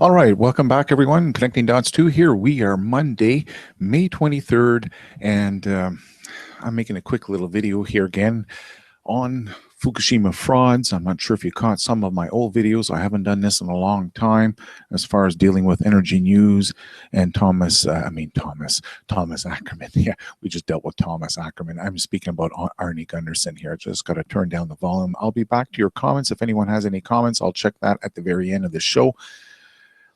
All right, welcome back, everyone. Connecting Dots 2 here. We are Monday, May 23rd, and I'm making a quick little video here again on Fukushima frauds. I'm not sure if you caught some of my old videos. I haven't done this in a long time as far as dealing with energy news and Thomas Ackerman. Yeah, we just dealt with Thomas Ackerman. I'm speaking about Arnie Gundersen here. I just got to turn down the volume. I'll be back to your comments. If anyone has any comments, I'll check that at the very end of the show.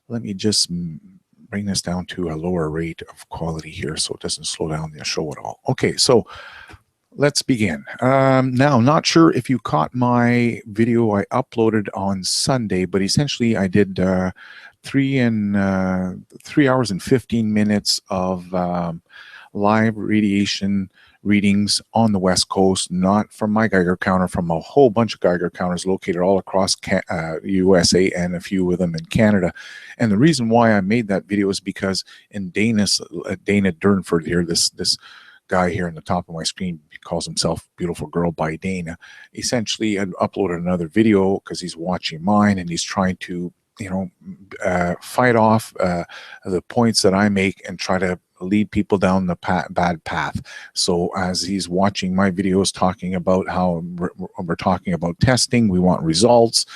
Let me just bring this down to a lower rate of quality here so it doesn't slow down the show at all. Okay, so let's begin. Now, not sure if you caught my video I uploaded on Sunday, but essentially I did 3 hours and 15 minutes of live radiation readings on the West Coast, not from my Geiger counter, from a whole bunch of Geiger counters located all across USA and a few of them in Canada. And the reason why I made that video is because in Dana Durnford here, this guy here on the top of my screen, he calls himself Beautiful Girl by Dana. Essentially, I uploaded another video because he's watching mine and he's trying to, fight off the points that I make and try to lead people down the bad path. So as he's watching my videos talking about how we're talking about testing, we want results,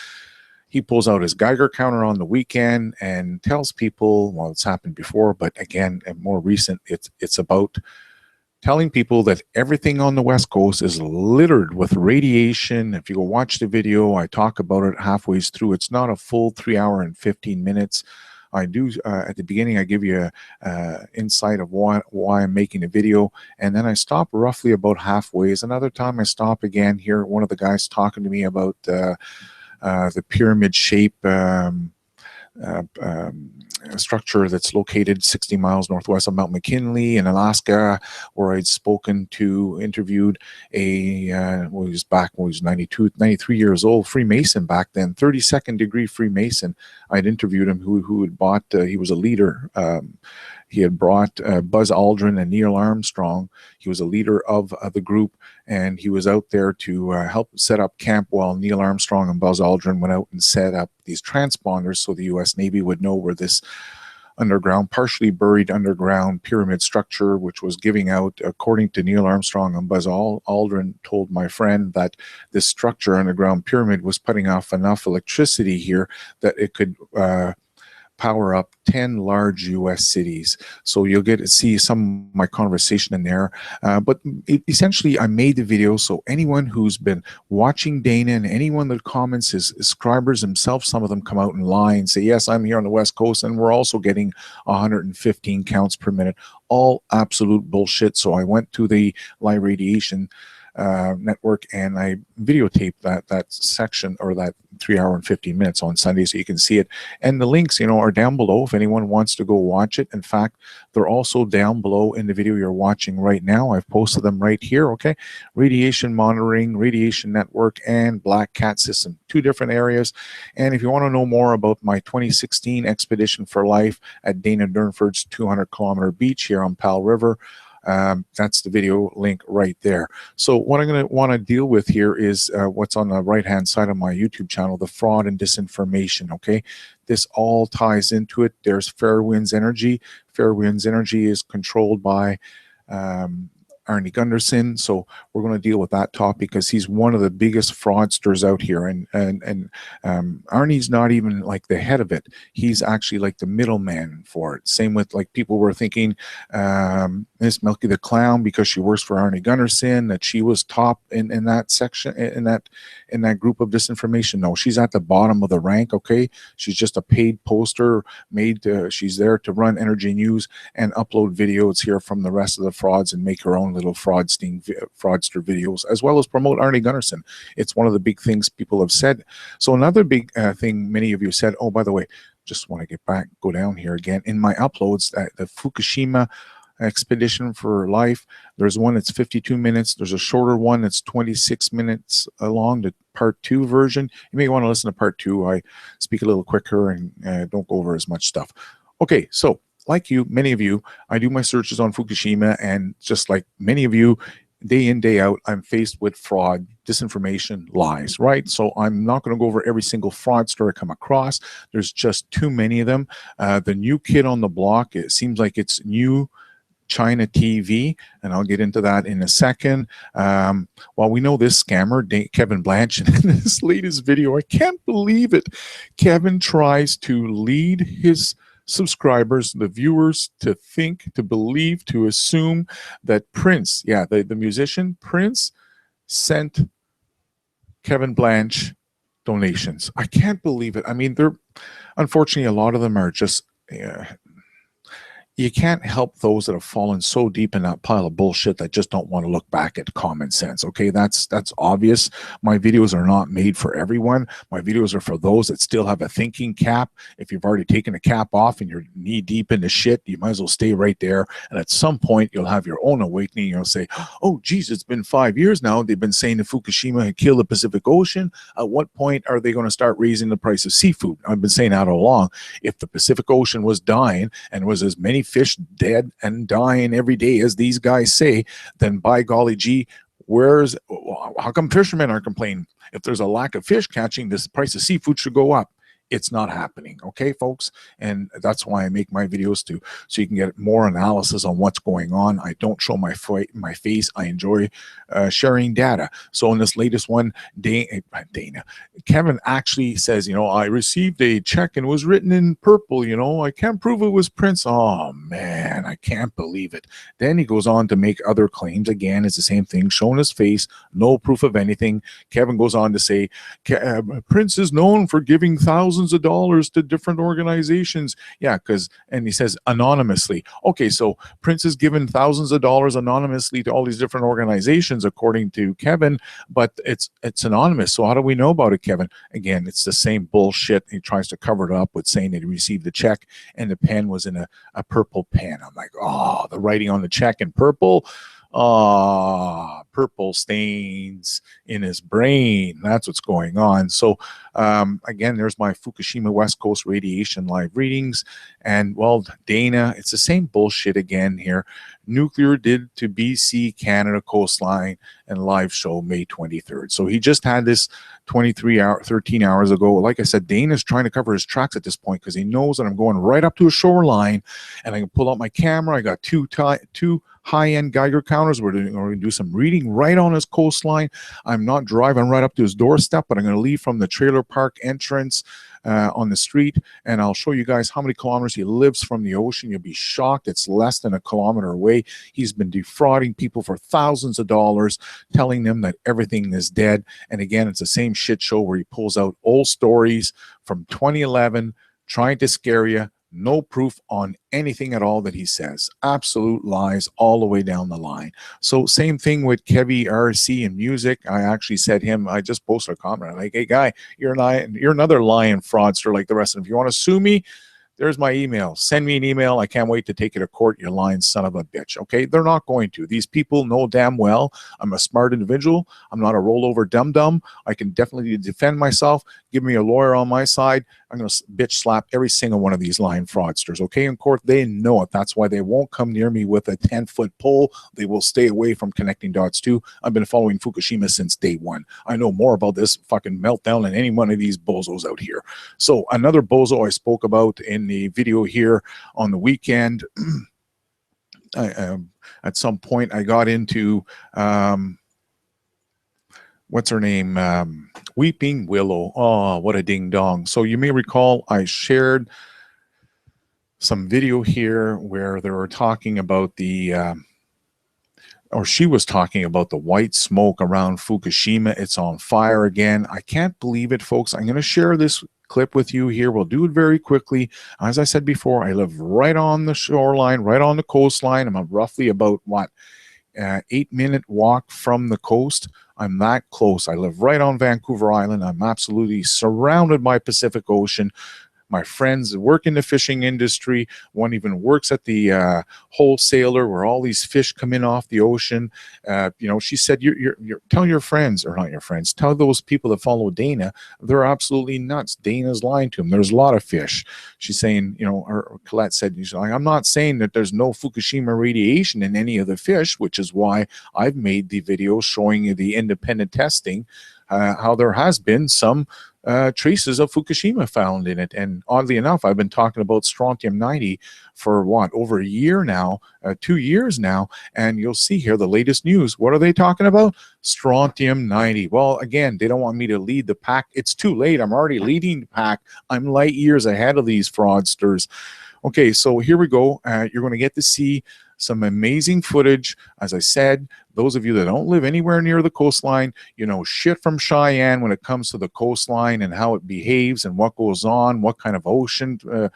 he pulls out his Geiger counter on the weekend and tells people, well, it's happened before, but again, more recent, it's about telling people that everything on the West Coast is littered with radiation. If you go watch the video, I talk about it halfway through. It's not a full 3 hour and 15 minutes. I do, at the beginning, I give you an insight of why I'm making a video, and then I stop roughly about halfway. Another time I stop again here. One of the guys talking to me about the pyramid shape structure that's located 60 miles northwest of Mount McKinley in Alaska, where I'd interviewed a, well, he was back when he was 93 years old, Freemason back then, 32nd degree Freemason. I'd interviewed him who had bought, he was a leader. He had brought Buzz Aldrin and Neil Armstrong. He was a leader of the group, and he was out there to help set up camp while Neil Armstrong and Buzz Aldrin went out and set up these transponders so the U.S. Navy would know where this underground, partially buried underground pyramid structure, which was giving out, according to Neil Armstrong and Buzz Aldrin, told my friend that this structure, underground pyramid, was putting off enough electricity here that it could power up 10 large U.S. cities. So you'll get to see some of my conversation in there. But essentially, I made the video so anyone who's been watching Dana and anyone that comments, his subscribers themselves, some of them come out in line and say, yes, I'm here on the West Coast, and we're also getting 115 counts per minute. All absolute bullshit. So I went to the live radiation network and I videotaped that section, or that 3 hour and 15 minutes on Sunday, so you can see it. And the links, are down below if anyone wants to go watch it. In fact, they're also down below in the video you're watching right now. I've posted them right here. Okay, radiation monitoring, radiation network, and black cat system, 2 different areas. And if you want to know more about my 2016 expedition for life at Dana Durnford's 200-kilometer beach here on Powell River, that's the video link right there. So what I'm going to want to deal with here is what's on the right-hand side of my YouTube channel, the fraud and disinformation, okay? This all ties into it. There's Fairwinds Energy. Fairwinds Energy is controlled by Arnie Gundersen, so we're going to deal with that topic because he's one of the biggest fraudsters out here, and Arnie's not even like the head of it. He's actually like the middleman for it. Same with, like, people were thinking Miss Milky the Clown, because she works for Arnie Gundersen, that she was top in that section, in that group of disinformation. No, she's at the bottom of the rank. Okay, she's just a paid poster made. She's there to run energy news and upload videos here from the rest of the frauds and make her own little fraudster videos, as well as promote Arnie Gundersen. It's one of the big things people have said. So another big thing many of you said, oh, by the way, just want to go down here again in my uploads, the Fukushima expedition for life, there's one that's 52 minutes. There's a shorter one that's 26 minutes long, the part 2 version. You may want to listen to part 2. I speak a little quicker and don't go over as much stuff. Okay, so like you, many of you, I do my searches on Fukushima, and just like many of you, day in, day out, I'm faced with fraud, disinformation, lies, right? So I'm not going to go over every single fraudster I come across. There's just too many of them. The new kid on the block, it seems like it's new China TV, and I'll get into that in a second. Well, we know this scammer, Kevin Blanch, in this latest video, I can't believe it. Kevin tries to lead his subscribers, the viewers, to think, to believe, to assume that Prince, the musician Prince, sent Kevin Blanch donations. I can't believe it. I mean, they're unfortunately, a lot of them are just you can't help those that have fallen so deep in that pile of bullshit that just don't want to look back at common sense. Okay, that's obvious. My videos are not made for everyone. My videos are for those that still have a thinking cap. If you've already taken the cap off and you're knee deep in the shit, you might as well stay right there. And at some point, you'll have your own awakening. You'll say, oh, geez, it's been 5 years now. They've been saying that Fukushima had killed the Pacific Ocean. At what point are they going to start raising the price of seafood? I've been saying that all along. If the Pacific Ocean was dying and was as many fish dead and dying every day as these guys say, then by golly gee, how come fishermen are complaining? If there's a lack of fish catching, this price of seafood should go up. It's not happening, okay, folks? And that's why I make my videos too, so you can get more analysis on what's going on. I don't show my face. I enjoy sharing data. So in this latest one, Kevin actually says, I received a check and it was written in purple. I can't prove it was Prince. Oh man, I can't believe it. Then he goes on to make other claims. Again, it's the same thing, showing his face, no proof of anything. Kevin goes on to say, Prince is known for giving thousands of dollars to different organizations. And he says anonymously. Okay, so Prince has given thousands of dollars anonymously to all these different organizations, according to Kevin, but it's anonymous. So how do we know about it, Kevin? Again, it's the same bullshit. He tries to cover it up with saying that he received the check and the pen was in a purple pen. I'm like, oh, the writing on the check in purple. Purple stains in his brain. That's what's going on. So again, there's my Fukushima West Coast radiation live readings. And well, Dana, it's the same bullshit again here. Nuclear did to BC Canada coastline and live show May 23rd. So he just had this 13 hours ago. Like I said, Dana's trying to cover his tracks at this point because he knows that I'm going right up to a shoreline and I can pull out my camera. I got two high-end Geiger counters. We're going to do some reading right on his coastline. I'm not driving right up to his doorstep, but I'm going to leave from the trailer park entrance on the street, and I'll show you guys how many kilometers he lives from the ocean. You'll be shocked. It's less than a kilometer away. He's been defrauding people for thousands of dollars, telling them that everything is dead. And again, it's the same shit show where he pulls out old stories from 2011, trying to scare you. No proof on anything at all that he says. Absolute lies all the way down the line. So same thing with Kevy RC and music. I actually said him, I just posted a comment. I'm like, hey guy, you're another lying fraudster like the rest of them. If you want to sue me, there's my email. Send me an email. I can't wait to take it to court, you lying son of a bitch. Okay, they're not going to. These people know damn well I'm a smart individual. I'm not a rollover dum-dum. I can definitely defend myself. Give me a lawyer on my side. I'm going to bitch slap every single one of these lying fraudsters. Okay, in court, they know it. That's why they won't come near me with a 10-foot pole. They will stay away from Connectingdots2. I've been following Fukushima since day one. I know more about this fucking meltdown than any one of these bozos out here. So another bozo I spoke about in the video here on the weekend. At some point, I got into what's her name? Weeping Willow. Oh, what a ding dong. So you may recall I shared some video here where they were talking about she was talking about the white smoke around Fukushima. It's on fire again. I can't believe it, folks. I'm going to share this clip with you here. We'll do it very quickly. As I said before, I live right on the shoreline, right on the coastline. I'm roughly about 8-minute walk from the coast. I'm that close. I live right on Vancouver Island. I'm absolutely surrounded by Pacific Ocean. my friends that work in the fishing industry. One even works at the wholesaler where all these fish come in off the ocean. She said, you're tell your friends, or not your friends, tell those people that follow Dana, they're absolutely nuts. Dana's lying to them. There's a lot of fish. She's saying, or Colette said, I'm not saying that there's no Fukushima radiation in any of the fish, which is why I've made the video showing you the independent testing, how there has been some traces of Fukushima found in it. And oddly enough, I've been talking about strontium-90 for over a year now, 2 years now, and you'll see here the latest news. What are they talking about? Strontium-90. Well, again, they don't want me to lead the pack. It's too late. I'm already leading the pack. I'm light years ahead of these fraudsters. Okay, so here we go. You're going to get to see some amazing footage. As I said, those of you that don't live anywhere near the coastline, shit from Cheyenne when it comes to the coastline and how it behaves and what goes on, what kind of ocean, the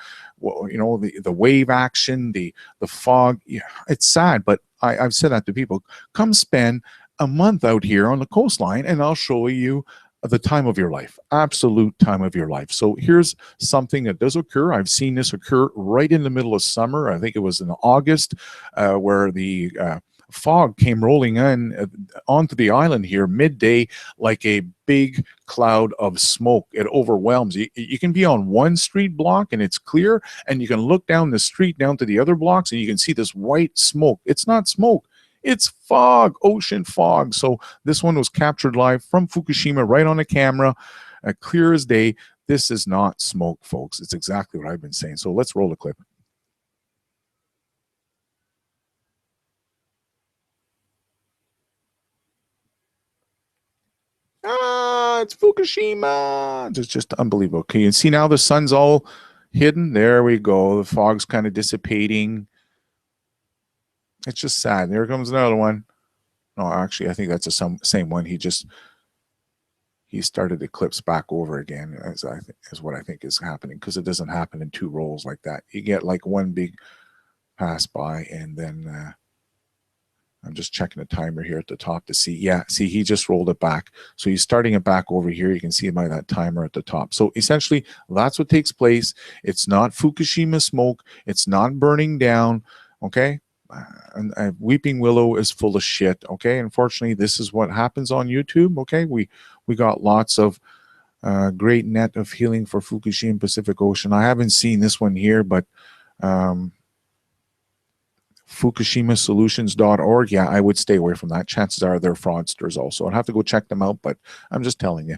wave action, the fog. Yeah, it's sad, but I've said that to people. Come spend a month out here on the coastline and I'll show you the time of your life, absolute time of your life. So here's something that does occur. I've seen this occur right in the middle of summer. I think it was in August, where the fog came rolling in onto the island here midday like a big cloud of smoke. It overwhelms. You can be on one street block and it's clear, and you can look down the street down to the other blocks and you can see this white smoke. It's not smoke. It's fog, ocean fog. So this one was captured live from Fukushima right on the camera, clear as day. This is not smoke, folks. It's exactly what I've been saying. So let's roll the clip. It's Fukushima. It's just unbelievable. Okay, you can see now the sun's all hidden. There we go. The fog's kind of dissipating. It's just sad. There comes another one. No, actually, I think that's the same one. He started the clips back over again, is what I think is happening, because it doesn't happen in 2 rolls like that. You get like one big pass by, and then I'm just checking the timer here at the top to see. Yeah, see, he just rolled it back. So he's starting it back over here. You can see by that timer at the top. So essentially, that's what takes place. It's not Fukushima smoke. It's not burning down. Okay. And Weeping Willow is full of shit. Okay, unfortunately, this is what happens on YouTube. Okay, we got lots of great net of healing for Fukushima Pacific Ocean. I haven't seen this one here, but FukushimaSolutions.org. Yeah, I would stay away from that. Chances are they're fraudsters also. I'd have to go check them out, but I'm just telling you.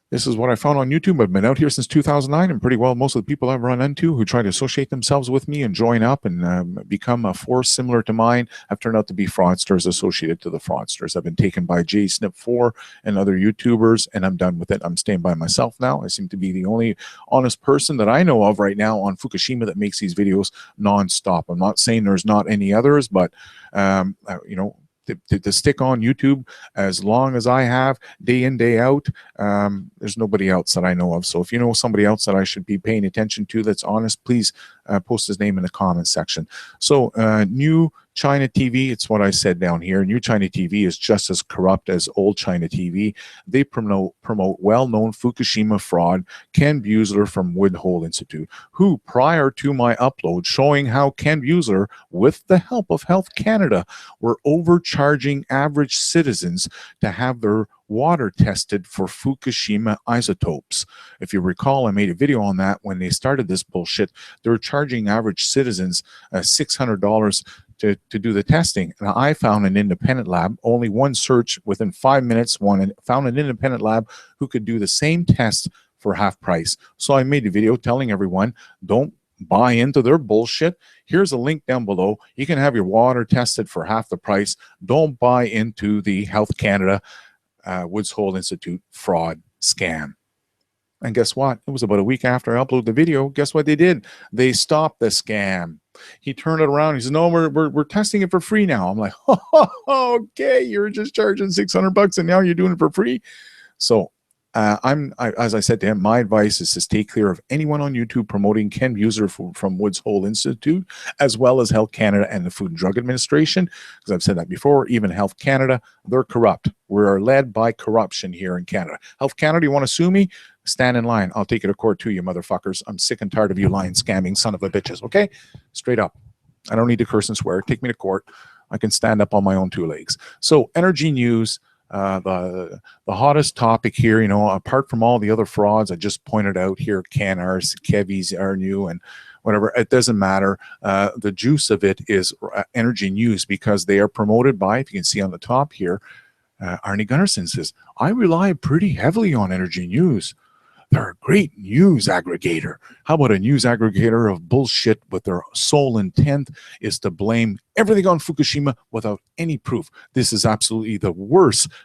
This is what I found on YouTube. I've been out here since 2009, and pretty well most of the people I've run into who try to associate themselves with me and join up and become a force similar to mine have turned out to be fraudsters associated to the fraudsters. I've been taken by JSnip4 and other YouTubers, and I'm done with it. I'm staying by myself now. I seem to be the only honest person that I know of right now on Fukushima that makes these videos nonstop. I'm not saying there's not any others, but to stick on YouTube as long as I have, day in, day out, there's nobody else that I know of. So if you know somebody else that I should be paying attention to that's honest, please post his name in the comment section. So New China TV, it's what I said down here. New China TV is just as corrupt as old China TV. They promote well-known Fukushima fraud Ken Buesler from Woodhull Institute, who prior to my upload showing how Ken Buesler, with the help of Health Canada, were overcharging average citizens to have their water tested for Fukushima isotopes. If you recall, I made a video on that when they started this bullshit. They were charging average citizens $600 to do the testing. And I found an independent lab, only one search within 5 minutes, found an independent lab who could do the same test for half price. So I made a video telling everyone, don't buy into their bullshit. Here's a link down below. You can have your water tested for half the price. Don't buy into the Health Canada Woodhull Institute fraud scam. And guess what? It was about a week after I uploaded the video. Guess what they did? They stopped the scam. He turned it around. He said, no, we're testing it for free now. I'm like, oh, okay, you're just charging $600 and now you're doing it for free. So as I said to him, my advice is to stay clear of anyone on YouTube promoting Ken Buesler from Woodhull Institute, as well as Health Canada and the Food and Drug Administration. Because I've said that before, even Health Canada, they're corrupt. We're led by corruption here in Canada. Health Canada, you want to sue me? stand in line. I'll take you to court too, you motherfuckers. I'm sick and tired of you lying, scamming son of a bitches, okay? Straight up. I don't need to curse and swear. Take me to court. I can stand up on my own two legs. So energy news, the hottest topic here, you know, apart from all the other frauds I just pointed out here, Canars, Kevies are new and whatever, it doesn't matter. The juice of it is energy news because they are promoted by, if you can see on the top here, Arnie Gundersen says, I rely pretty heavily on energy news. They're a great news aggregator. How about a news aggregator of bullshit with their sole intent is to blame everything on Fukushima without any proof? This is absolutely the worst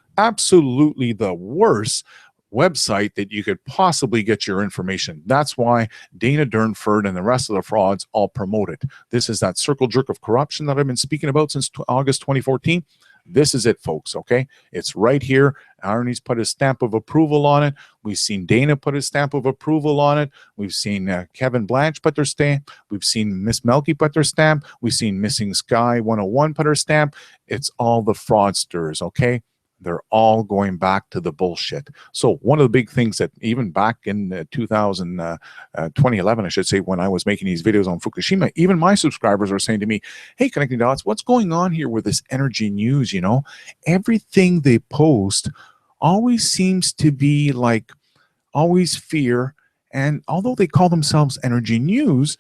website that you could possibly get your information. That's why Dana Durnford and the rest of the frauds all promote it. This is that circle jerk of corruption that I've been speaking about since August 2014. This is it, folks, okay? It's right here. Arnie's put his stamp of approval on it. We've seen Dana put his stamp of approval on it. We've seen Kevin Blanch put their stamp. We've seen Miss Melky put their stamp. We've seen Missing Sky 101 put her stamp. It's all the fraudsters, okay? They're all going back to the bullshit. So one of the big things that even back in 2011, I should say, when I was making these videos on Fukushima, even my subscribers are saying to me, hey, Connecting Dots, what's going on here with this energy news? You know, everything they post always seems to be like always fear. And although they call themselves energy news,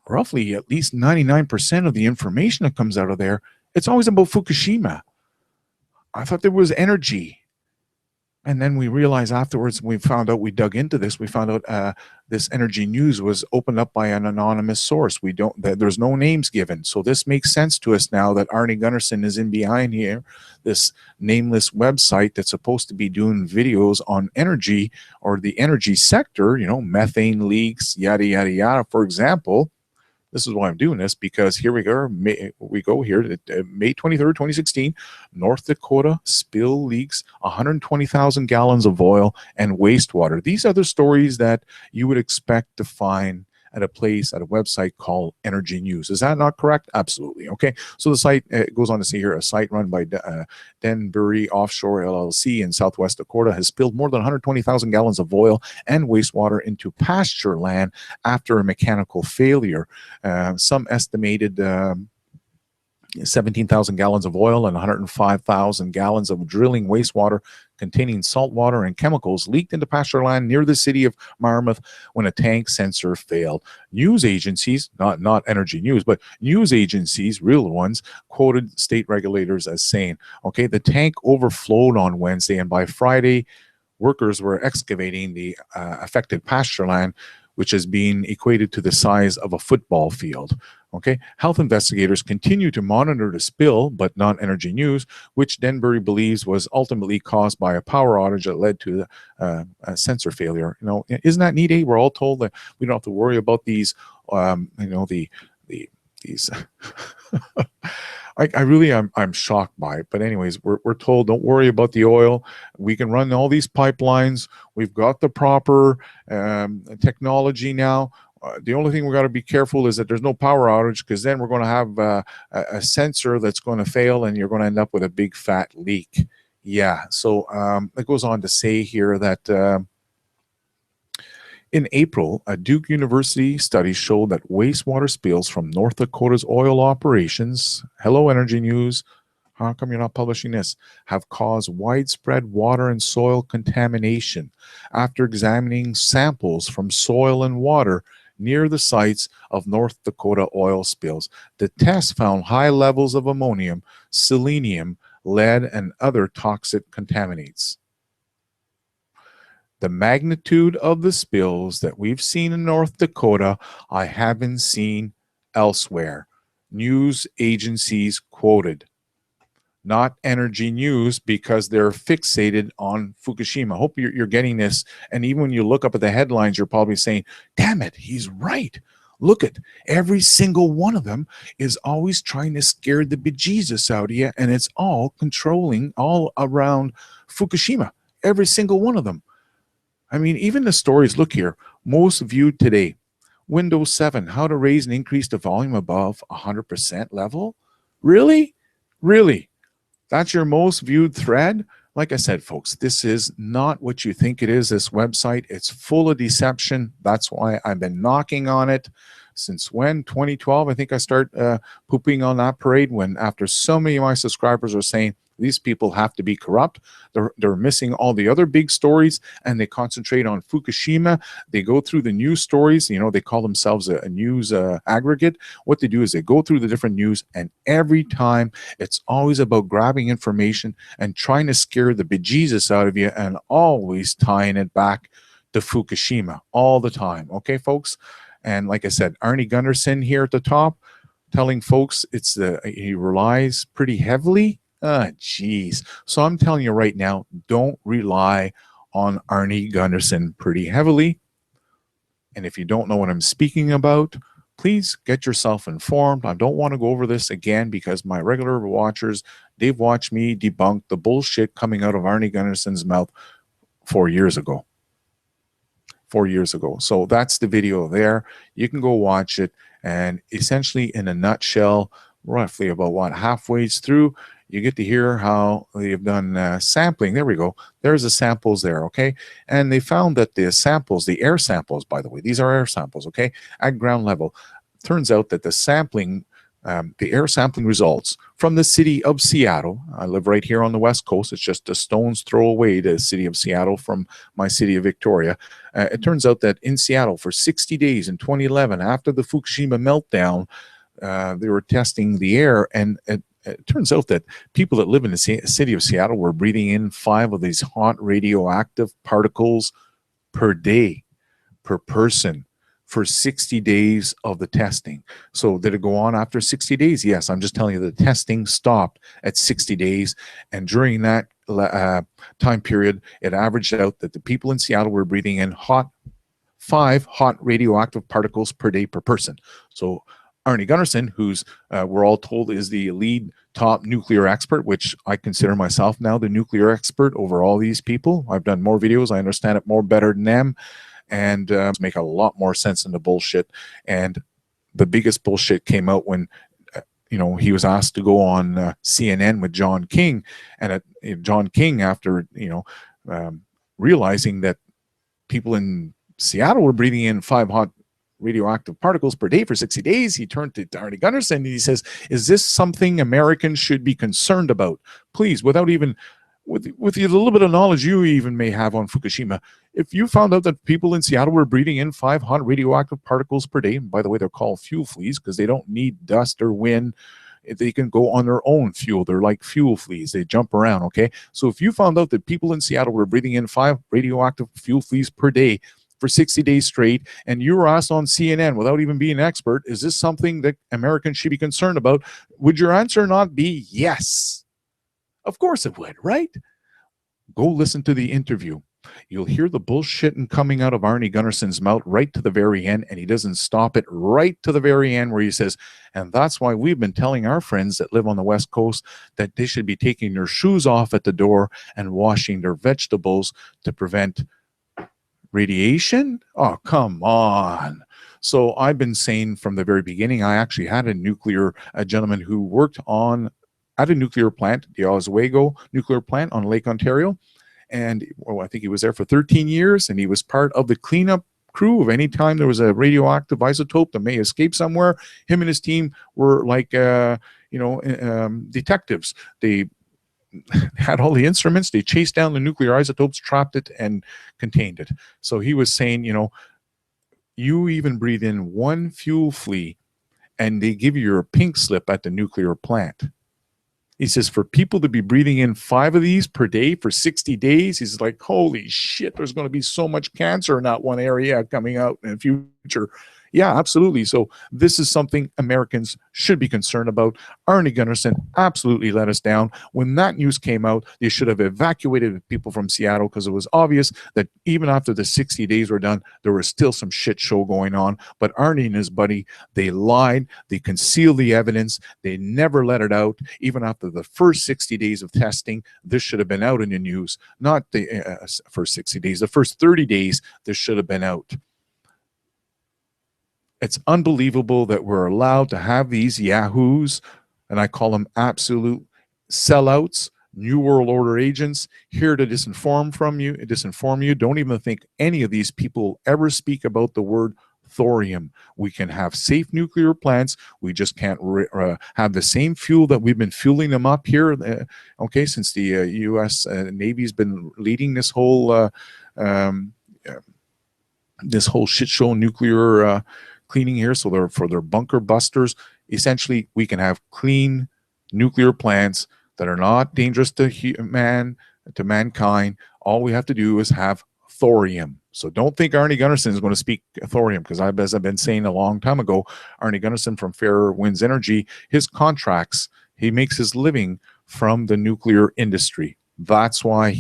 roughly at least 99% of the information that comes out of there, it's always about Fukushima. I thought there was energy. And then we realized afterwards, we found out, we dug into this, we found out this energy news was opened up by an anonymous source. There's no names given. So this makes sense to us now that Arnie Gundersen is in behind here, this nameless website that's supposed to be doing videos on energy or the energy sector, you know, methane leaks, yada, yada, yada, for example. This is why I'm doing this, because here we go. We go here to May 23rd, 2016. North Dakota spill leaks 120,000 gallons of oil and wastewater. These are the stories that you would expect to find at a place, at a website called Energy News. Is that not correct? Absolutely. Okay. So the site goes on to say here, a site run by Denbury Offshore LLC in Southwest Dakota has spilled more than 120,000 gallons of oil and wastewater into pasture land after a mechanical failure. Some estimated 17,000 gallons of oil and 105,000 gallons of drilling wastewater containing salt water and chemicals leaked into pasture land near the city of Marmarth when a tank sensor failed. News agencies, not Energy News, but news agencies, real ones, quoted state regulators as saying, okay, the tank overflowed on Wednesday, and by Friday, workers were excavating the affected pasture land, which is being equated to the size of a football field. Okay, health investigators continue to monitor the spill, but not Energy News, which Denbury believes was ultimately caused by a power outage that led to a sensor failure. You know, isn't that neat? We're all told that we don't have to worry about these. You know, these. I'm shocked by it. But anyways, we're told, don't worry about the oil. We can run all these pipelines. We've got the proper technology now. The only thing we got to be careful is that there's no power outage, because then we're going to have a sensor that's going to fail and you're going to end up with a big fat leak. Yeah. So it goes on to say here that in April, a Duke University study showed that wastewater spills from North Dakota's oil operations, hello Energy News, how come you're not publishing this, have caused widespread water and soil contamination. After examining samples from soil and water near the sites of North Dakota oil spills, the test found high levels of ammonium, selenium, lead, and other toxic contaminants. The magnitude of the spills that we've seen in North Dakota, I haven't seen elsewhere. News agencies quoted. Not Energy News, because they're fixated on Fukushima. I hope you're getting this. And even when you look up at the headlines, you're probably saying, damn it, he's right. Look at every single one of them is always trying to scare the bejesus out of you. And it's all controlling all around Fukushima. Every single one of them. I mean, even the stories, look here, most viewed today. Windows 7, how to raise and increase the volume above 100% level? Really? Really? That's your most viewed thread? like I said, folks, this is not what you think it is, this website. It's full of deception. That's why I've been knocking on it since when? 2012. I think I start pooping on that parade when, after so many of my subscribers are saying these people have to be corrupt. They're missing all the other big stories, and they concentrate on Fukushima. They go through the news stories. You know, they call themselves a news aggregate. What they do is they go through the different news, and every time it's always about grabbing information and trying to scare the bejesus out of you, and always tying it back to Fukushima all the time. Okay, folks? And like I said, Arnie Gundersen here at the top, telling folks he relies pretty heavily. Geez. So I'm telling you right now, don't rely on Arnie Gundersen pretty heavily. And if you don't know what I'm speaking about, please get yourself informed. I don't want to go over this again because my regular watchers, they've watched me debunk the bullshit coming out of Arnie Gundersen's mouth 4 years ago. 4 years ago. So that's the video there. You can go watch it. And essentially, in a nutshell, roughly about what, halfway through, you get to hear how they've done sampling. There we go. There's the samples there, okay? And they found that the samples, the air samples, by the way, these are air samples, okay, at ground level. Turns out that the sampling, the air sampling results from the city of Seattle. I live right here on the West Coast. It's just a stone's throw away to the city of Seattle from my city of Victoria. It turns out that in Seattle for 60 days in 2011, after the Fukushima meltdown, they were testing the air, and it turns out that people that live in the city of Seattle were breathing in 5 of these hot radioactive particles per day, per person, for 60 days of the testing. So did it go on after 60 days? Yes, I'm just telling you the testing stopped at 60 days. And during that time period, it averaged out that the people in Seattle were breathing in 5 hot radioactive particles per day per person. So Arnie Gundersen, who's we're all told is the lead top nuclear expert, which I consider myself now the nuclear expert over all these people. I've done more videos. I understand it more better than them, and make a lot more sense in the bullshit. And the biggest bullshit came out when he was asked to go on CNN with John King, and John King, after realizing that people in Seattle were breathing in 5 hot radioactive particles per day for 60 days, he turned to Arnie Gundersen and he says, is this something Americans should be concerned about? Please, without even with the little bit of knowledge you even may have on Fukushima, if you found out that people in Seattle were breathing in 5 hot radioactive particles per day, and by the way, they're called fuel fleas because they don't need dust or wind. They can go on their own fuel. They're like fuel fleas. They jump around, okay? So if you found out that people in Seattle were breathing in 5 radioactive fuel fleas per day for 60 days straight, and you were asked on CNN without even being an expert, is this something that Americans should be concerned about? Would your answer not be yes? Of course it would, right? Go listen to the interview. You'll hear the bullshitting coming out of Arnie Gundersen's mouth right to the very end, and he doesn't stop it right to the very end where he says, and that's why we've been telling our friends that live on the West Coast that they should be taking their shoes off at the door and washing their vegetables to prevent radiation? Oh, come on. So I've been saying from the very beginning, I actually had a gentleman who worked at a nuclear plant, the Oswego nuclear plant on Lake Ontario. And I think he was there for 13 years, and he was part of the cleanup crew of any time there was a radioactive isotope that may escape somewhere. Him and his team were like, detectives. They had all the instruments. They chased down the nuclear isotopes, trapped it, and contained it. So he was saying, you even breathe in 1 fuel flea, and they give you your pink slip at the nuclear plant. He says, for people to be breathing in 5 of these per day for 60 days, he's like, holy shit, there's going to be so much cancer in that one area coming out in the future. Yeah, absolutely. So this is something Americans should be concerned about. Arnie Gundersen absolutely let us down. When that news came out, they should have evacuated people from Seattle, because it was obvious that even after the 60 days were done, there was still some shit show going on. But Arnie and his buddy, they lied. They concealed the evidence. They never let it out. Even after the first 60 days of testing, this should have been out in the news. Not the first 60 days. The first 30 days, this should have been out. It's unbelievable that we're allowed to have these yahoos, and I call them absolute sellouts, New World Order agents here to disinform you. Don't even think any of these people ever speak about the word thorium. We can have safe nuclear plants. We just can't have the same fuel that we've been fueling them up here. Since the U.S. Navy's been leading this whole shit show nuclear cleaning here. So for their bunker busters, essentially, we can have clean nuclear plants that are not dangerous to mankind. All we have to do is have thorium. So don't think Arnie Gundersen is going to speak thorium, because as I've been saying a long time ago, Arnie Gundersen from Fair Winds Energy, his contracts, he makes his living from the nuclear industry. That's why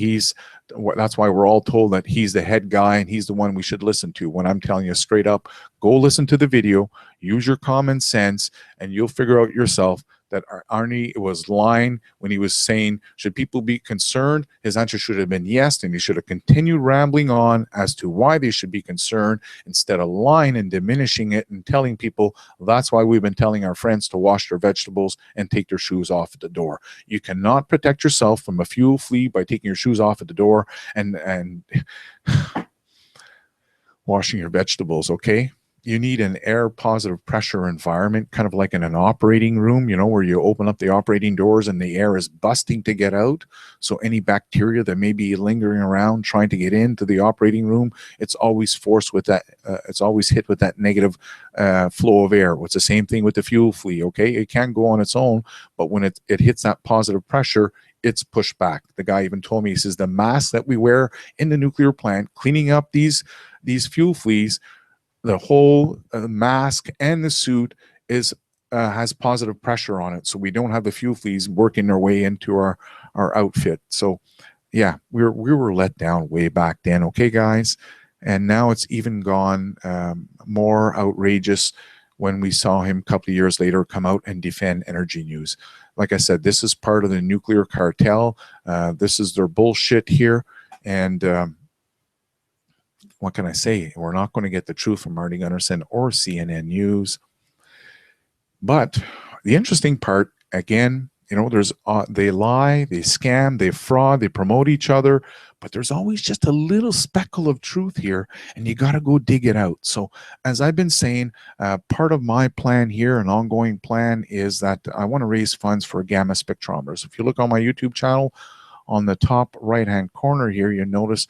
we're all told that he's the head guy and he's the one we should listen to. When I'm telling you straight up, go listen to the video, use your common sense, and you'll figure out yourself that Arnie was lying when he was saying, should people be concerned? His answer should have been yes, and he should have continued rambling on as to why they should be concerned, instead of lying and diminishing it and telling people that's why we've been telling our friends to wash their vegetables and take their shoes off at the door. You cannot protect yourself from a fuel flea by taking your shoes off at the door and washing your vegetables, okay? You need an air positive pressure environment, kind of like in an operating room, where you open up the operating doors and the air is busting to get out. So any bacteria that may be lingering around trying to get into the operating room, it's always forced with that, it's always hit with that negative flow of air. It's the same thing with the fuel flea, okay? It can go on its own, but when it hits that positive pressure, it's pushed back. The guy even told me, he says, the mask that we wear in the nuclear plant, cleaning up these fuel fleas, the whole mask and the suit has positive pressure on it, so we don't have the fuel fleas working their way into our outfit. So yeah, we were let down way back then, okay guys? And now it's even gone more outrageous when we saw him a couple of years later come out and defend Enenews. Like I said, this is part of the nuclear cartel. This is their bullshit here, and what can I say? We're not going to get the truth from Arnie Gundersen or CNN News. But the interesting part, again, there's they lie, they scam, they fraud, they promote each other, but there's always just a little speckle of truth here, and you got to go dig it out. So as I've been saying, part of my plan here, an ongoing plan, is that I want to raise funds for gamma spectrometers. If you look on my YouTube channel, on the top right-hand corner here, you notice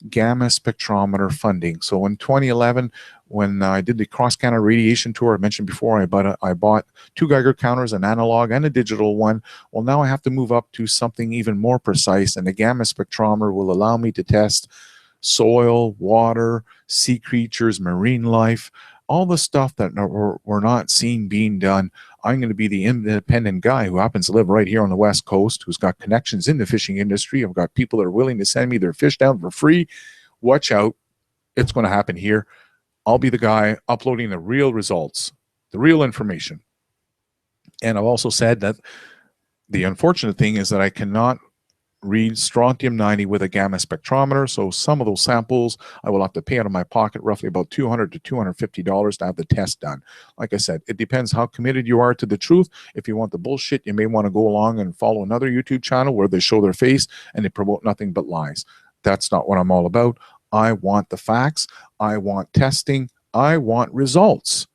gamma spectrometer funding. So in 2011, when I did the cross-Canada radiation tour, I mentioned before, I bought 2 Geiger counters, an analog and a digital one. Well, now I have to move up to something even more precise, and the gamma spectrometer will allow me to test soil, water, sea creatures, marine life, all the stuff that we're not seeing being done. I'm going to be the independent guy who happens to live right here on the West Coast, who's got connections in the fishing industry. I've got people that are willing to send me their fish down for free. Watch out. It's going to happen here. I'll be the guy uploading the real results, the real information. And I've also said that the unfortunate thing is that I cannot read strontium-90 with a gamma spectrometer, so some of those samples I will have to pay out of my pocket, roughly about $200 to $250 to have the test done. Like I said, it depends how committed you are to the truth. If you want the bullshit, you may want to go along and follow another YouTube channel where they show their face and they promote nothing but lies. That's not what I'm all about. I want the facts. I want testing. I want results.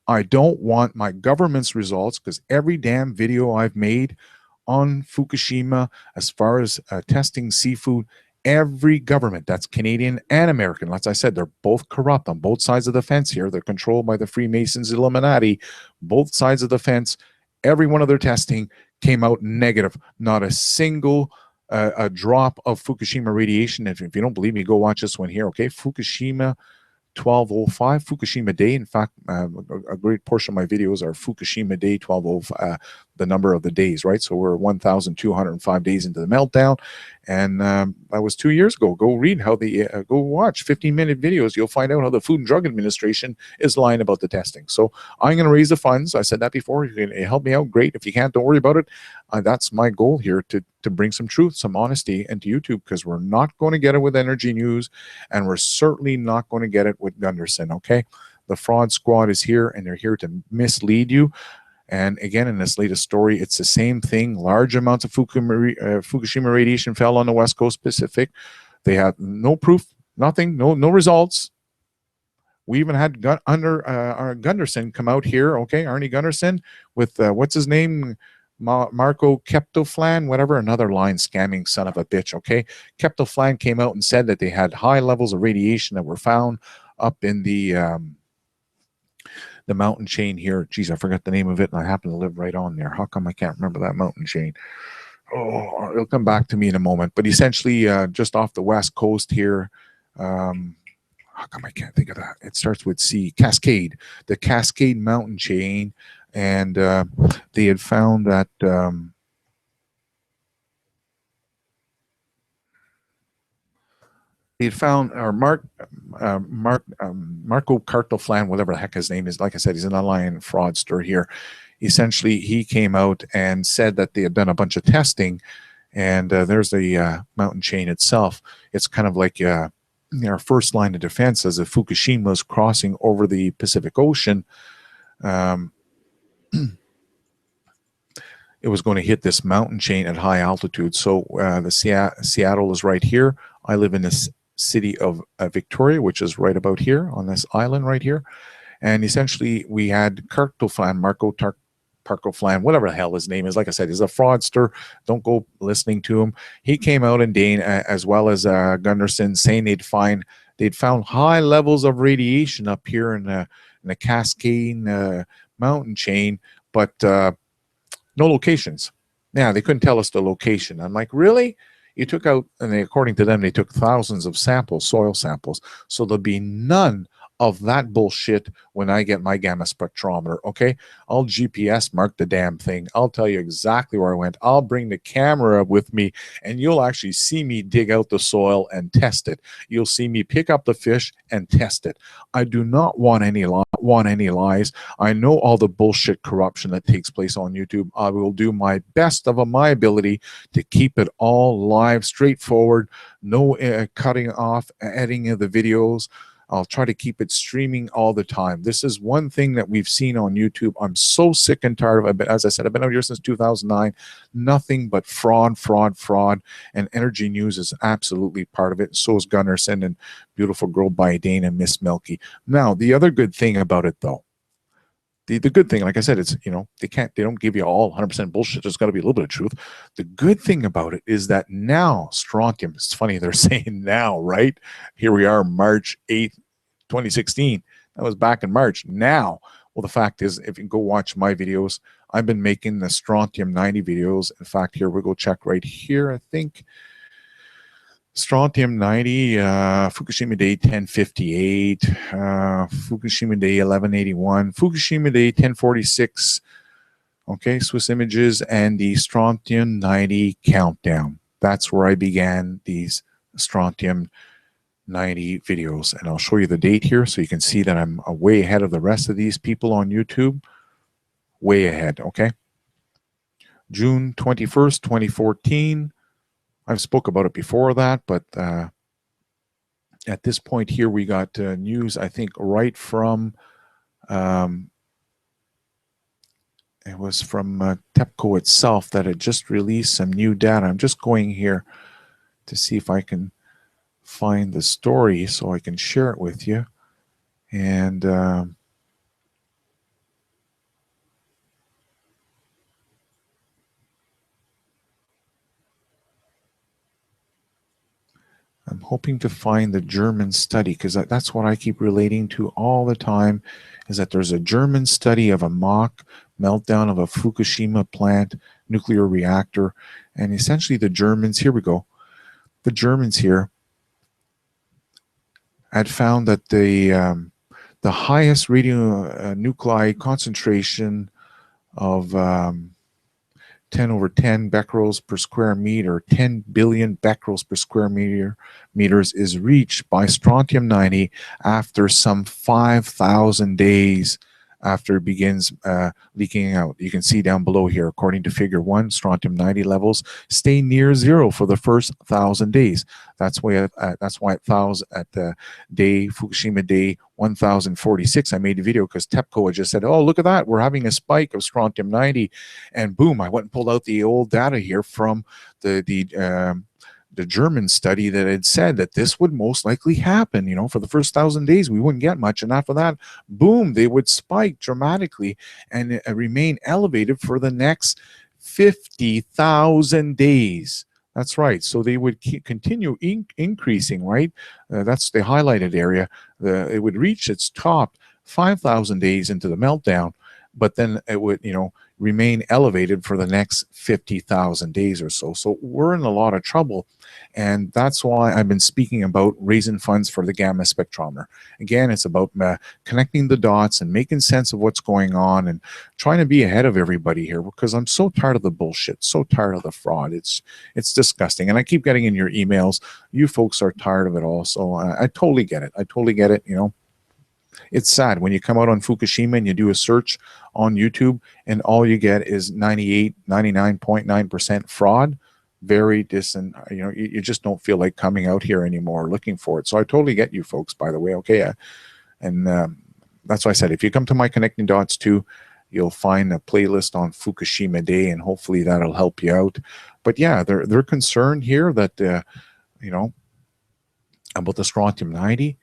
I don't want my government's results, because every damn video I've made on Fukushima, as far as testing seafood, every government, that's Canadian and American, as I said, they're both corrupt on both sides of the fence here. They're controlled by the Freemasons, Illuminati, both sides of the fence. Every one of their testing came out negative. Not a single a drop of Fukushima radiation. If you don't believe me, go watch this one here, okay? Fukushima 1205, Fukushima Day. In fact, a great portion of my videos are Fukushima Day 1205, the number of the days, right? So we're 1,205 days into the meltdown, and that was 2 years ago. Go read how the go watch 15-minute videos. You'll find out how the Food and Drug Administration is lying about the testing. So I'm going to raise the funds. I said that before. You can help me out, great. If you can't, don't worry about it. That's my goal here, to bring some truth, some honesty into YouTube, because we're not going to get it with Enenews, and we're certainly not going to get it with Gundersen, okay? The fraud squad is here, and they're here to mislead you. And again, in this latest story, it's the same thing. Large amounts of Fukushima radiation fell on the West Coast Pacific. They had no proof, nothing, no results. We even had our Gundersen come out here, okay, Arnie Gundersen, with what's his name, Marco Keptoflan, whatever, another line scamming son of a bitch, okay. Keptoflan came out and said that they had high levels of radiation that were found up in the mountain chain here. Geez, I forgot the name of it, and I happen to live right on there. How come I can't remember that mountain chain? Oh, it'll come back to me in a moment. But essentially, just off the West Coast here, how come I can't think of that? It starts with C. Cascade, the Cascade mountain chain, and they had found that he had found, or Marco Cartoflan, whatever the heck his name is. Like I said, he's an online fraudster here. Essentially, he came out and said that they had done a bunch of testing, and there's the mountain chain itself. It's kind of like our first line of defense as if Fukushima is crossing over the Pacific Ocean. It was going to hit this mountain chain at high altitude. So the Seattle is right here. I live in this city of Victoria, which is right about here on this island right here. And essentially, we had Cartoflan, Marco Parkoflan, whatever the hell his name is. Like I said, he's a fraudster. Don't go listening to him. He came out in Dane, as well as Gundersen, saying they'd found high levels of radiation up here in the Cascade mountain chain, but no locations. Yeah, they couldn't tell us the location. I'm like, really? You took out, and according to them, they took thousands of samples, soil samples. So there'll be none of that bullshit when I get my gamma spectrometer, okay? I'll GPS mark the damn thing. I'll tell you exactly where I went. I'll bring the camera with me, and you'll actually see me dig out the soil and test it. You'll see me pick up the fish and test it. I do not want any lies. I know all the bullshit corruption that takes place on YouTube. I will do my best of my ability to keep it all live, straightforward, no cutting off, editing of the videos. I'll try to keep it streaming all the time. This is one thing that we've seen on YouTube. I'm so sick and tired of it. As I said, I've been out here since 2009. Nothing but fraud. And Energy News is absolutely part of it. So is Gundersen and Beautiful Girl by Dana and Miss Milky. Now, the other good thing about it, though, the good thing, like I said, it's, they don't give you all 100% bullshit. There's got to be a little bit of truth. The good thing about it is that now strontium, it's funny they're saying now, right? Here we are, March 8th, 2016. That was back in March. Now, well, the fact is, if you go watch my videos, I've been making the strontium 90 videos. In fact, here we go check right here, I think. Strontium 90, Fukushima Day 1058, Fukushima Day 1181, Fukushima Day 1046, okay, Swiss Images, and the Strontium 90 countdown. That's where I began these Strontium 90 videos. And I'll show you the date here so you can see that I'm way ahead of the rest of these people on YouTube. Way ahead, okay? June 21st, 2014. I've spoke about it before that, but at this point here, we got news, I think, right from, it was from TEPCO itself that had just released some new data. I'm just going here to see if I can find the story so I can share it with you. And I'm hoping to find the German study, because that's what I keep relating to all the time, is that there's a German study of a mock meltdown of a Fukushima plant, nuclear reactor. And essentially the Germans, here we go, the Germans here had found that the highest radionuclide concentration of 10/10 becquerels per square meter, 10 billion becquerels per square meters is reached by strontium 90 after some 5,000 days after it begins leaking out. You can see down below here, according to figure 1, strontium-90 levels stay near zero for the first 1,000 days. That's why at the day Fukushima day 1046, I made a video because TEPCO had just said, oh, look at that, we're having a spike of strontium-90, and boom, I went and pulled out the old data here from the German study that had said that this would most likely happen. You know, for the first 1,000 days, we wouldn't get much. And after that, boom, they would spike dramatically and remain elevated for the next 50,000 days. That's right. So they would continue increasing, right? That's the highlighted area. It would reach its top 5,000 days into the meltdown, but then it would, you know, remain elevated for the next 50,000 days or so. So we're in a lot of trouble. And that's why I've been speaking about raising funds for the gamma spectrometer. Again, it's about connecting the dots and making sense of what's going on and trying to be ahead of everybody here, because I'm so tired of the bullshit, so tired of the fraud. It's disgusting. And I keep getting in your emails, you folks are tired of it all. So I totally get it. I totally get it, you know. It's sad when you come out on Fukushima and you do a search on YouTube and all you get is 99.9% fraud. Very distant, you know, you just don't feel like coming out here anymore looking for it. So I totally get you folks, by the way. Okay. And that's why I said, if you come to my Connecting Dots 2, you'll find a playlist on Fukushima Day, and hopefully that'll help you out. But yeah, they're concerned here that, you know, about the strontium-90,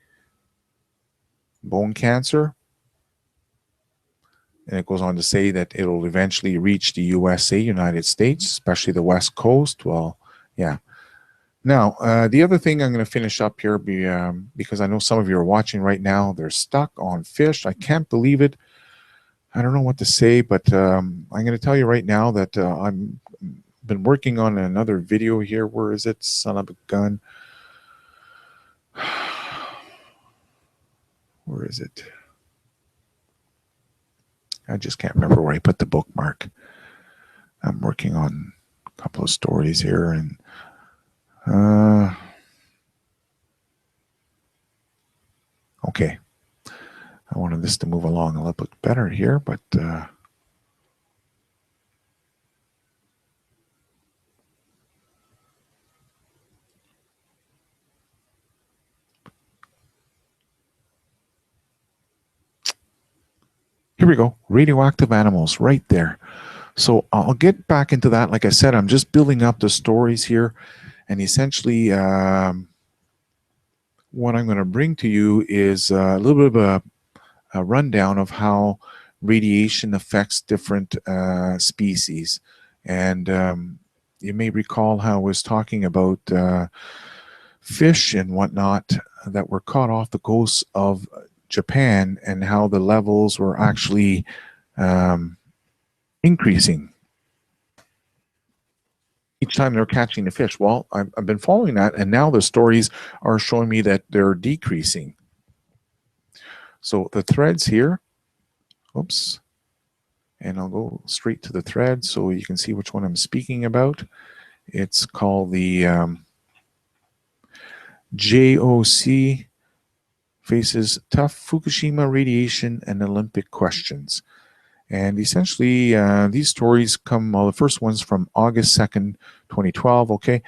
bone cancer, and it goes on to say that it'll eventually reach the USA, United States, especially the West Coast. Well, yeah. Now, the other thing I'm going to finish up here, because I know some of you are watching right now, they're stuck on fish. I can't believe it. I don't know what to say, but I'm going to tell you right now that I've been working on another video here. Where is it? Son of a gun. Where is it? I just can't remember where I put the bookmark. I'm working on a couple of stories here, and okay. I wanted this to move along a little bit better here, but here we go. Radioactive animals right there. So I'll get back into that. Like I said, I'm just building up the stories here. And essentially, what I'm going to bring to you is a little bit of a rundown of how radiation affects different species. And you may recall how I was talking about fish and whatnot that were caught off the coast of Japan, and how the levels were actually increasing each time they're catching the fish. Well, I've been following that, and now the stories are showing me that they're decreasing. So the threads here, oops, and I'll go straight to the thread so you can see which one I'm speaking about. It's called the JOC faces tough Fukushima radiation and Olympic questions. And essentially, these stories come, well, the first one's from August 2nd, 2012, okay?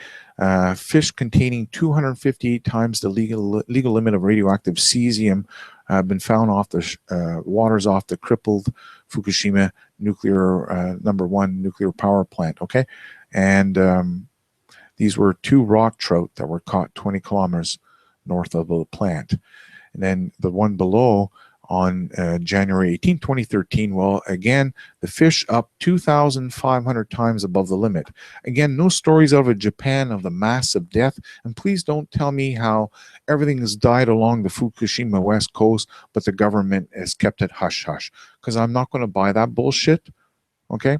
Fish containing 258 times the legal limit of radioactive cesium have been found off the waters off the crippled Fukushima nuclear, #1 nuclear power plant, okay? And these were 2 rock trout that were caught 20 kilometers north of the plant. And then the one below on January 18, 2013, well, again, the fish up 2,500 times above the limit. Again, no stories out of Japan of the massive death. And please don't tell me how everything has died along the Fukushima west coast, but the government has kept it hush-hush. Because I'm not going to buy that bullshit, okay?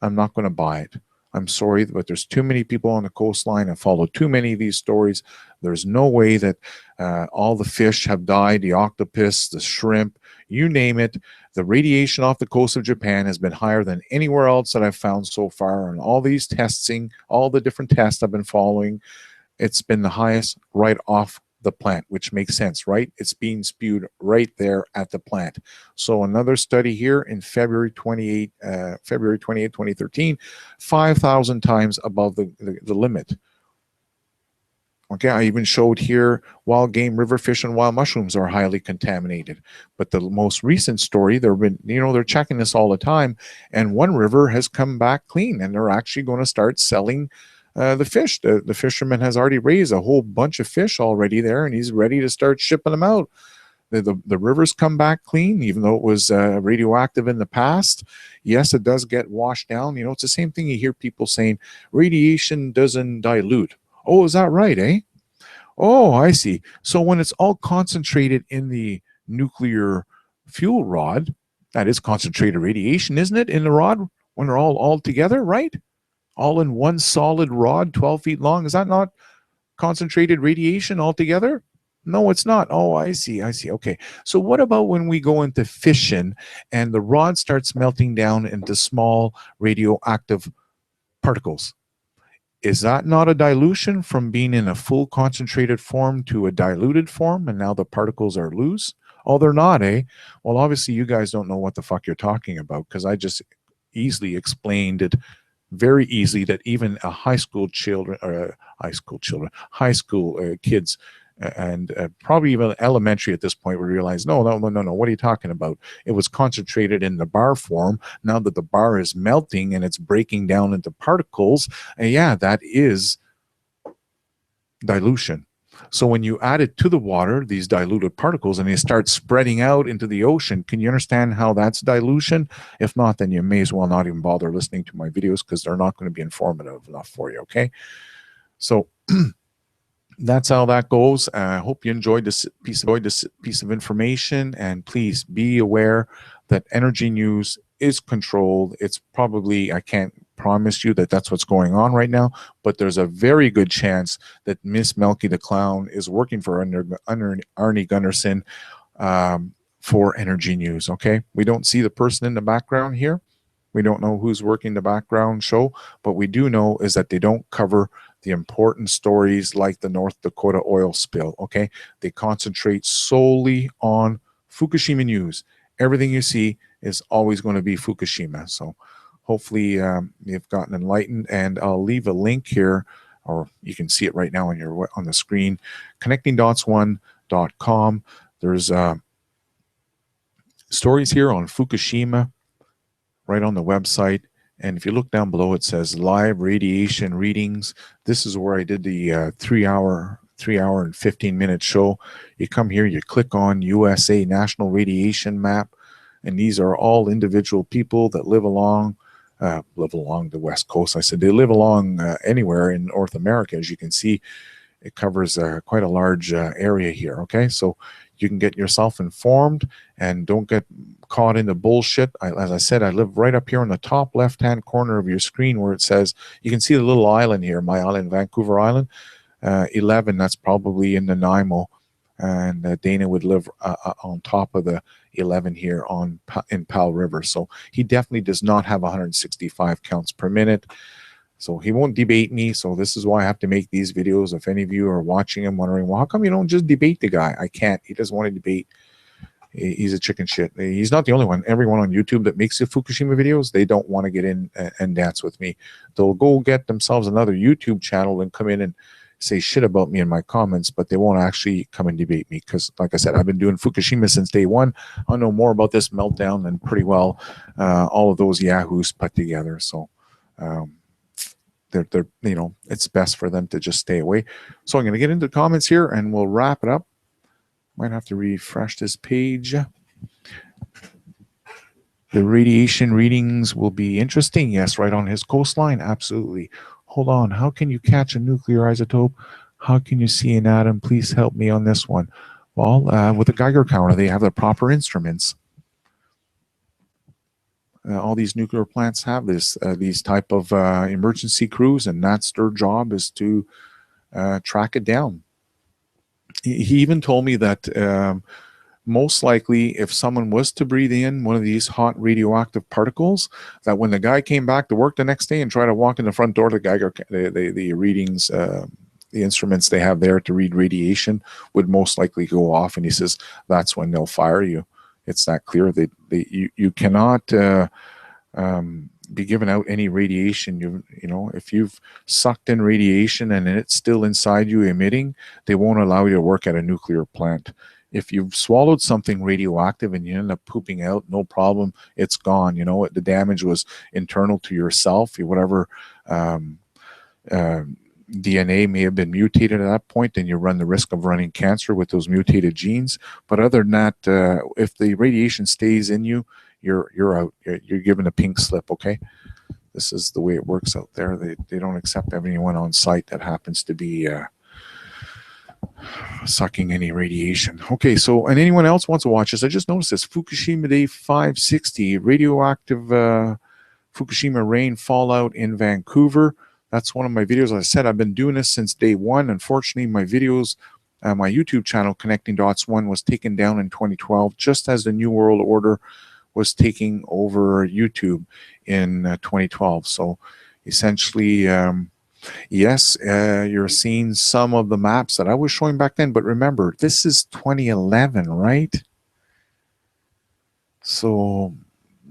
I'm not going to buy it. I'm sorry, but there's too many people on the coastline and follow too many of these stories. There's no way that all the fish have died, the octopus, the shrimp, you name it. The radiation off the coast of Japan has been higher than anywhere else that I've found so far. And all these testing, all the different tests I've been following, it's been the highest right off the plant, which makes sense, right? It's being spewed right there at the plant. So another study here in February 28, 2013, 5,000 times above the limit. Okay, I even showed here wild game, river fish, and wild mushrooms are highly contaminated. But the most recent story, they're checking this all the time, and one river has come back clean, and they're actually going to start selling the fish. The fisherman has already raised a whole bunch of fish already there, and he's ready to start shipping them out. The rivers come back clean, even though it was radioactive in the past. Yes, it does get washed down. It's the same thing you hear people saying, radiation doesn't dilute. Oh, is that right, eh? Oh, I see. So when it's all concentrated in the nuclear fuel rod, that is concentrated radiation, isn't it, in the rod when they're all together, right? All in one solid rod, 12 feet long. Is that not concentrated radiation altogether? No, it's not. Oh, I see. Okay. So what about when we go into fission and the rod starts melting down into small radioactive particles? Is that not a dilution from being in a full concentrated form to a diluted form, and now the particles are loose? Oh, they're not, eh? Well, obviously you guys don't know what the fuck you're talking about, because I just easily explained it very easily that even high school kids and probably even elementary at this point would realize, no, what are you talking about? It was concentrated in the bar form. Now that the bar is melting and it's breaking down into particles, yeah, that is dilution. So when you add it to the water, these diluted particles, and they start spreading out into the ocean, can you understand how that's dilution? If not, then you may as well not even bother listening to my videos, because they're not going to be informative enough for you, okay? So that's how that goes. I hope you enjoyed this piece of information, and please be aware that energy news is controlled. It's probably, I can't promise you that that's what's going on right now, but there's a very good chance that Miss Melky the Clown is working for under Arnie Gundersen for energy news. Okay, we don't see the person in the background here. We don't know who's working the background show, but we do know is that they don't cover the important stories like the North Dakota oil spill, okay? They concentrate solely on Fukushima news. Everything you see is always going to be Fukushima. So hopefully you've gotten enlightened, and I'll leave a link here, or you can see it right now on the screen, Connectingdots1.com. There's stories here on Fukushima right on the website. And if you look down below, it says live radiation readings. This is where I did the 3 hour and 15-minute show. You come here, you click on USA National Radiation Map, and these are all individual people that live along the West Coast. I said they live along anywhere in North America. As you can see, it covers quite a large area here, okay? So you can get yourself informed and don't get caught in the bullshit. As I said, I live right up here on the top left-hand corner of your screen where it says, you can see the little island here, my island, Vancouver Island. 11, that's probably in Nanaimo. And Dana would live on top of the 11 here in Powell River. So he definitely does not have 165 counts per minute. So he won't debate me. So this is why I have to make these videos. If any of you are watching him wondering, well, how come you don't just debate the guy? I can't. He doesn't want to debate. He's a chicken shit. He's not the only one. Everyone on YouTube that makes the Fukushima videos, they don't want to get in and dance with me. They'll go get themselves another YouTube channel and come in and say shit about me in my comments, but they won't actually come and debate me, because like I said, I've been doing Fukushima since day one. I know more about this meltdown than pretty well all of those yahoos put together. So they're it's best for them to just stay away. So I'm going to get into the comments here and we'll wrap it up. Might have to refresh this page. The radiation readings will be interesting. Yes, right on his coastline. Absolutely. Hold on. How can you catch a nuclear isotope? How can you see an atom? Please help me on this one. Well, with a Geiger counter, they have the proper instruments. All these nuclear plants have these type of emergency crews, and that's their job, is to track it down. He even told me that most likely if someone was to breathe in one of these hot radioactive particles, that when the guy came back to work the next day and tried to walk in the front door, the Geiger, the readings, the instruments they have there to read radiation would most likely go off, and he says that's when they'll fire you. It's that clear. You cannot be given out any radiation. You know, if you've sucked in radiation and it's still inside you emitting, they won't allow you to work at a nuclear plant. If you've swallowed something radioactive and you end up pooping out, no problem, it's gone. You know, the damage was internal to yourself. Whatever DNA may have been mutated at that point, then you run the risk of running cancer with those mutated genes. But other than that, if the radiation stays in you, you're out. You're given a pink slip. Okay, this is the way it works out there. They don't accept anyone on site that happens to be sucking any radiation. Okay, so, and anyone else wants to watch this, I just noticed this Fukushima Day 560 radioactive Fukushima rain fallout in Vancouver. That's one of my videos. As I said, I've been doing this since day one. Unfortunately, my videos, my YouTube channel, Connectingdots2, was taken down in 2012, just as the New World Order was taking over YouTube in 2012. So essentially, yes, you're seeing some of the maps that I was showing back then. But remember, this is 2011, right? So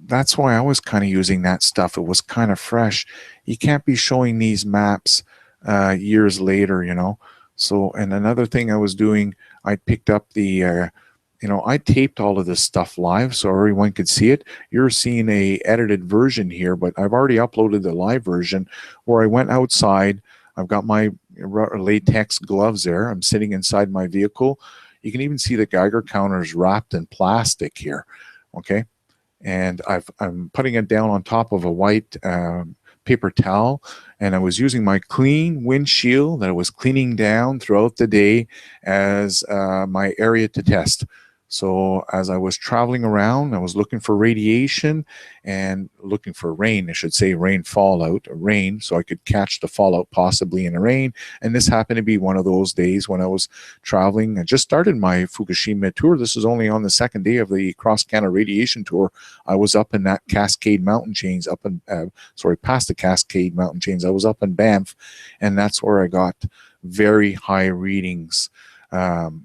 that's why I was kind of using that stuff. It was kind of fresh. You can't be showing these maps years later, you know. So, and another thing I was doing, I picked up the, you know, I taped all of this stuff live so everyone could see it. You're seeing a edited version here, but I've already uploaded the live version where I went outside. I've got my latex gloves there. I'm sitting inside my vehicle. You can even see the Geiger counters wrapped in plastic here. Okay. And I'm putting it down on top of a white paper towel, and I was using my clean windshield that I was cleaning down throughout the day as my area to test. So as I was traveling around, I was looking for radiation and looking for rain, I should say, rain fallout, rain, so I could catch the fallout possibly in the rain. And this happened to be one of those days when I was traveling. I just started my Fukushima tour. This is only on the second day of the cross-Canada radiation tour. I was up in that Cascade Mountain chains, up in, past the Cascade Mountain chains. I was up in Banff, and that's where I got very high readings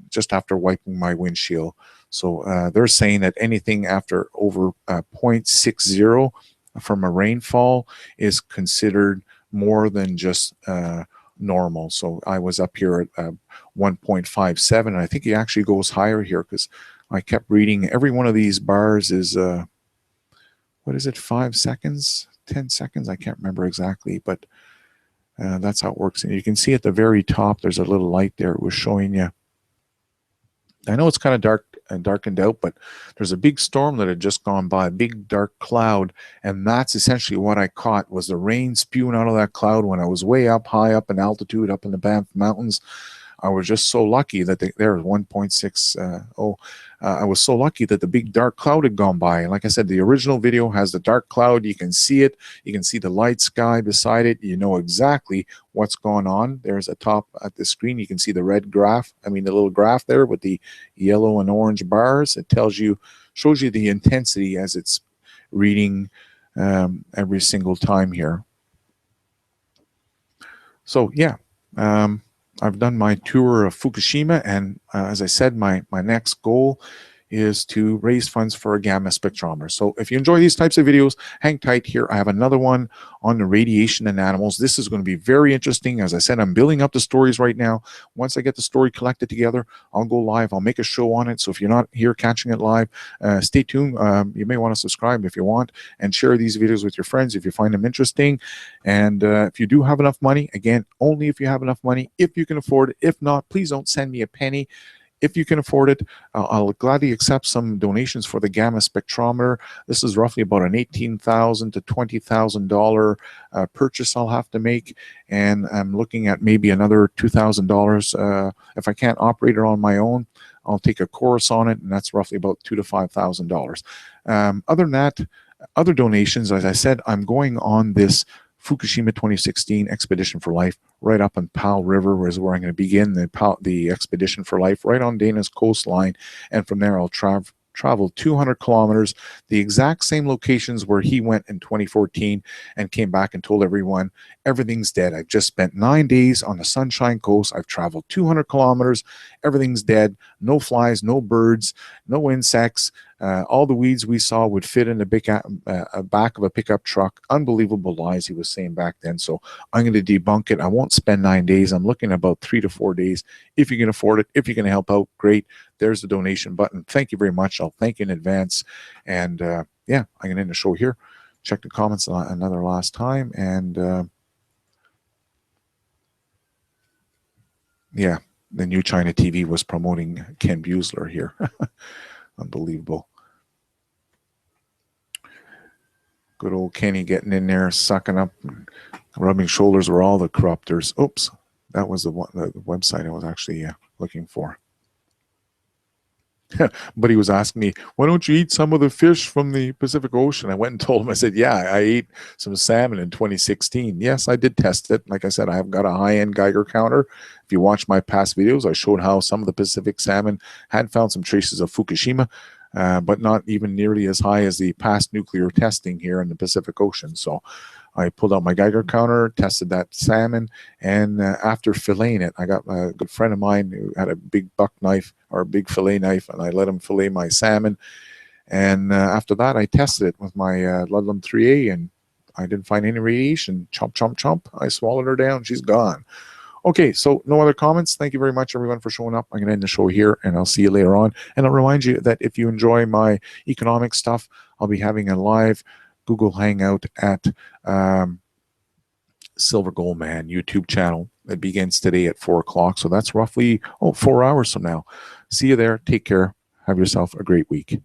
just after wiping my windshield. So they're saying that anything after over 0.60 from a rainfall is considered more than just normal. So I was up here at 1.57, and I think it actually goes higher here because I kept reading. Every one of these bars is, what is it, 5 seconds, 10 seconds? I can't remember exactly, but that's how it works. And you can see at the very top, there's a little light there. It was showing you. I know it's kind of dark and darkened out, but there's a big storm that had just gone by, a big dark cloud, and that's essentially what I caught, was the rain spewing out of that cloud when I was way up, high up in altitude, up in the Banff Mountains. I was just so lucky that there was 1.60. I was so lucky that the big dark cloud had gone by. And like I said, the original video has the dark cloud. You can see it. You can see the light sky beside it. You know exactly what's going on. There's a top at the screen. You can see the red graph. I mean, the little graph there with the yellow and orange bars. It tells you, shows you the intensity as it's reading every single time here. So yeah. I've done my tour of Fukushima, and as I said, my next goal is to raise funds for a gamma spectrometer. So if you enjoy these types of videos, hang tight here. I have another one on the radiation in animals. This is going to be very interesting. As I said, I'm building up the stories right now. Once I get the story collected together, I'll go live. I'll make a show on it. So if you're not here catching it live, stay tuned. You may want to subscribe if you want, and share these videos with your friends if you find them interesting. And if you do have enough money, again, only if you have enough money, if you can afford it. If not, please don't send me a penny. If you can afford it, I'll gladly accept some donations for the gamma spectrometer. This is roughly about an $18,000 to $20,000 purchase I'll have to make, and I'm looking at maybe another $2,000. If I can't operate it on my own, I'll take a course on it, and that's roughly about $2,000 to $5,000. Other than that, other donations, as I said, I'm going on this Fukushima 2016 Expedition for Life right up on Powell River is where I'm going to begin the Expedition for Life, right on Dana's coastline, and from there I'll travel traveled 200 kilometers, the exact same locations where he went in 2014, and came back and told everyone, everything's dead. I've just spent 9 days on the Sunshine Coast. I've traveled 200 kilometers. Everything's dead. No flies, no birds, no insects. All the weeds we saw would fit in the back of a pickup truck. Unbelievable lies he was saying back then. So I'm going to debunk it. I won't spend 9 days. I'm looking at about 3 to 4 days. If you can afford it, if you can help out, great. There's the donation button. Thank you very much. I'll thank you in advance. And yeah, I'm going to end the show here. Check the comments another last time. And yeah, the new China TV was promoting Ken Buesler here. Unbelievable. Good old Kenny getting in there, sucking up, rubbing shoulders with all the corruptors. Oops, that was the website I was actually looking for. But he was asking me, why don't you eat some of the fish from the Pacific Ocean? I went and told him, I said, yeah, I ate some salmon in 2016. Yes, I did test it. Like I said, I've got a high-end Geiger counter. If you watch my past videos, I showed how some of the Pacific salmon had found some traces of Fukushima, but not even nearly as high as the past nuclear testing here in the Pacific Ocean. So I pulled out my Geiger counter, tested that salmon, and after filleting it, I got a good friend of mine who had a big buck knife or a big fillet knife, and I let him fillet my salmon. And after that, I tested it with my Ludlam 3A, and I didn't find any radiation. Chomp, chomp, chomp. I swallowed her down. She's gone. Okay, so no other comments. Thank you very much, everyone, for showing up. I'm going to end the show here, and I'll see you later on. And I'll remind you that if you enjoy my economic stuff, I'll be having a live Google Hangout at Silver Gold Man YouTube channel. It begins today at 4 o'clock. So that's roughly 4 hours from now. See you there. Take care. Have yourself a great week.